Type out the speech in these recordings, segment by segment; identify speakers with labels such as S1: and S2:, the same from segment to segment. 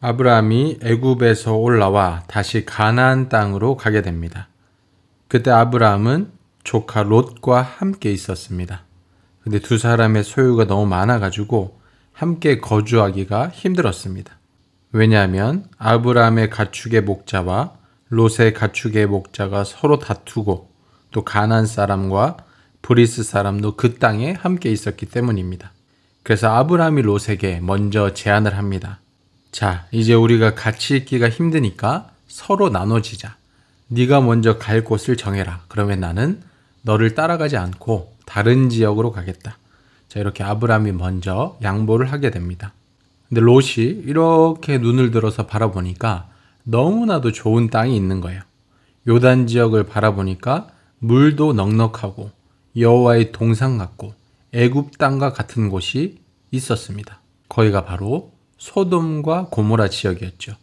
S1: 아브라함이 애굽에서 올라와 다시 가나안 땅으로 가게 됩니다. 그때 아브라함은 조카 롯과 함께 있었습니다. 근데 두 사람의 소유가 너무 많아가지고 함께 거주하기가 힘들었습니다. 왜냐하면 아브라함의 가축의 목자와 롯의 가축의 목자가 서로 다투고 또 가나안 사람과 브리스 사람도 그 땅에 함께 있었기 때문입니다. 그래서 아브라함이 롯에게 먼저 제안을 합니다. 자, 이제 우리가 같이 있기가 힘드니까 서로 나눠지자. 네가 먼저 갈 곳을 정해라. 그러면 나는 너를 따라가지 않고 다른 지역으로 가겠다. 자, 이렇게 아브라함이 먼저 양보를 하게 됩니다. 근데 롯이 이렇게 눈을 들어서 바라보니까 너무나도 좋은 땅이 있는 거예요. 요단 지역을 바라보니까 물도 넉넉하고 여호와의 동산 같고 애굽 땅과 같은 곳이 있었습니다. 거기가 바로 소돔과 고모라 지역이었죠.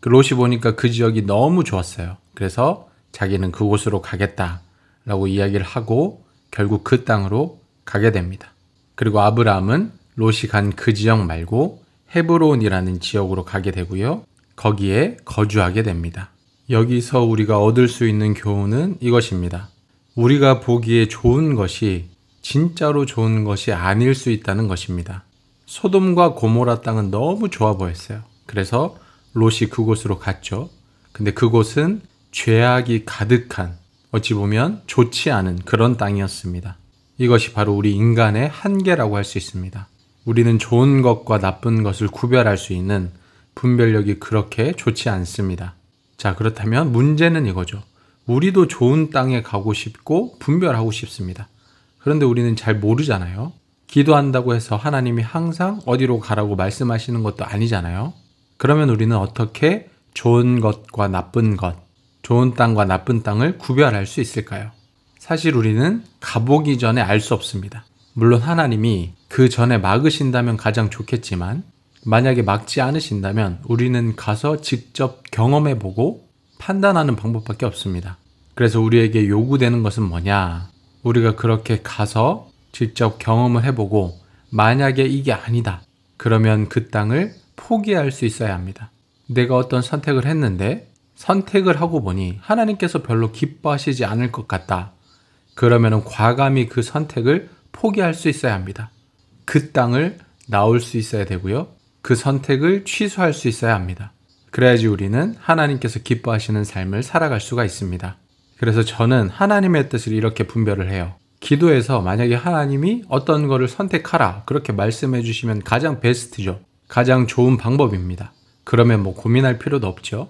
S1: 롯이 보니까 그 지역이 너무 좋았어요. 그래서 자기는 그곳으로 가겠다라고 이야기를 하고 결국 그 땅으로 가게 됩니다. 그리고 아브라함은 롯이 간 그 지역 말고 헤브론이라는 지역으로 가게 되고요. 거기에 거주하게 됩니다. 여기서 우리가 얻을 수 있는 교훈은 이것입니다. 우리가 보기에 좋은 것이 진짜로 좋은 것이 아닐 수 있다는 것입니다. 소돔과 고모라 땅은 너무 좋아 보였어요. 그래서 롯이 그곳으로 갔죠. 근데 그곳은 죄악이 가득한, 어찌 보면 좋지 않은 그런 땅이었습니다. 이것이 바로 우리 인간의 한계라고 할 수 있습니다. 우리는 좋은 것과 나쁜 것을 구별할 수 있는 분별력이 그렇게 좋지 않습니다. 자, 그렇다면 문제는 이거죠. 우리도 좋은 땅에 가고 싶고 분별하고 싶습니다. 그런데 우리는 잘 모르잖아요. 기도한다고 해서 하나님이 항상 어디로 가라고 말씀하시는 것도 아니잖아요. 그러면 우리는 어떻게 좋은 것과 나쁜 것, 좋은 땅과 나쁜 땅을 구별할 수 있을까요? 사실 우리는 가보기 전에 알 수 없습니다. 물론 하나님이 그 전에 막으신다면 가장 좋겠지만 만약에 막지 않으신다면 우리는 가서 직접 경험해보고 판단하는 방법밖에 없습니다. 그래서 우리에게 요구되는 것은 뭐냐? 우리가 그렇게 가서 직접 경험을 해보고 만약에 이게 아니다. 그러면 그 땅을 포기할 수 있어야 합니다. 내가 어떤 선택을 했는데 선택을 하고 보니 하나님께서 별로 기뻐하시지 않을 것 같다. 그러면 과감히 그 선택을 포기할 수 있어야 합니다. 그 땅을 나올 수 있어야 되고요. 그 선택을 취소할 수 있어야 합니다. 그래야지 우리는 하나님께서 기뻐하시는 삶을 살아갈 수가 있습니다. 그래서 저는 하나님의 뜻을 이렇게 분별을 해요. 기도에서 만약에 하나님이 어떤 거를 선택하라 그렇게 말씀해 주시면 가장 베스트죠. 가장 좋은 방법입니다. 그러면 뭐 고민할 필요도 없죠.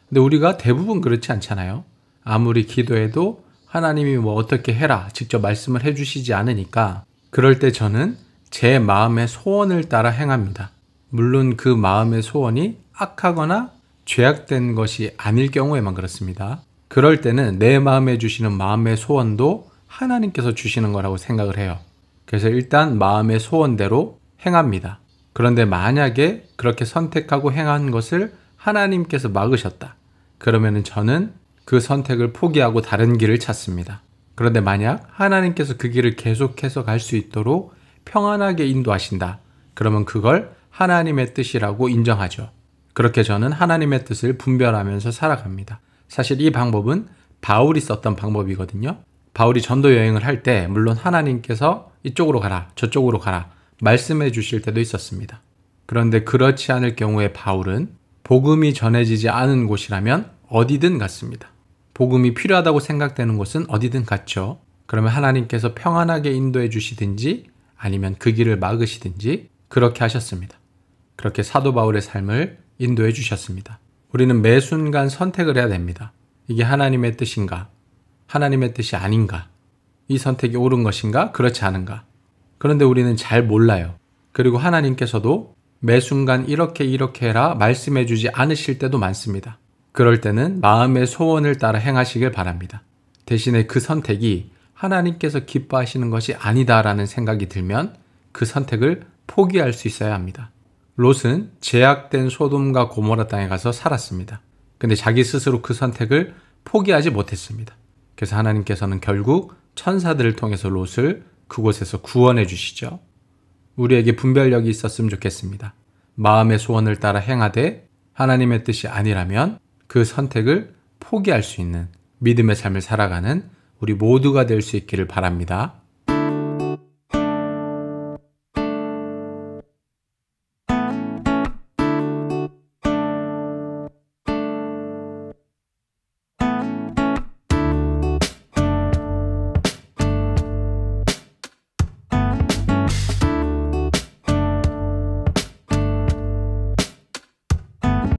S1: 근데 우리가 대부분 그렇지 않잖아요. 아무리 기도해도 하나님이 뭐 어떻게 해라 직접 말씀을 해 주시지 않으니까 그럴 때 저는 제 마음의 소원을 따라 행합니다. 물론 그 마음의 소원이 악하거나 죄악된 것이 아닐 경우에만 그렇습니다. 그럴 때는 내 마음에 주시는 마음의 소원도 하나님께서 주시는 거라고 생각을 해요. 그래서 일단 마음의 소원대로 행합니다. 그런데 만약에 그렇게 선택하고 행한 것을 하나님께서 막으셨다. 그러면 저는 그 선택을 포기하고 다른 길을 찾습니다. 그런데 만약 하나님께서 그 길을 계속해서 갈 수 있도록 평안하게 인도하신다. 그러면 그걸 하나님의 뜻이라고 인정하죠. 그렇게 저는 하나님의 뜻을 분별하면서 살아갑니다. 사실 이 방법은 바울이 썼던 방법이거든요. 바울이 전도 여행을 할 때 물론 하나님께서 이쪽으로 가라 저쪽으로 가라 말씀해 주실 때도 있었습니다. 그런데 그렇지 않을 경우에 바울은 복음이 전해지지 않은 곳이라면 어디든 갔습니다. 복음이 필요하다고 생각되는 곳은 어디든 갔죠. 그러면 하나님께서 평안하게 인도해 주시든지 아니면 그 길을 막으시든지 그렇게 하셨습니다. 그렇게 사도 바울의 삶을 인도해 주셨습니다. 우리는 매 순간 선택을 해야 됩니다. 이게 하나님의 뜻인가? 하나님의 뜻이 아닌가? 이 선택이 옳은 것인가? 그렇지 않은가? 그런데 우리는 잘 몰라요. 그리고 하나님께서도 매 순간 이렇게 해라 말씀해 주지 않으실 때도 많습니다. 그럴 때는 마음의 소원을 따라 행하시길 바랍니다. 대신에 그 선택이 하나님께서 기뻐하시는 것이 아니다라는 생각이 들면 그 선택을 포기할 수 있어야 합니다. 롯은 제약된 소돔과 고모라 땅에 가서 살았습니다. 근데 자기 스스로 그 선택을 포기하지 못했습니다. 그래서 하나님께서는 결국 천사들을 통해서 롯을 그곳에서 구원해 주시죠. 우리에게 분별력이 있었으면 좋겠습니다. 마음의 소원을 따라 행하되 하나님의 뜻이 아니라면 그 선택을 포기할 수 있는 믿음의 삶을 살아가는 우리 모두가 될 수 있기를 바랍니다.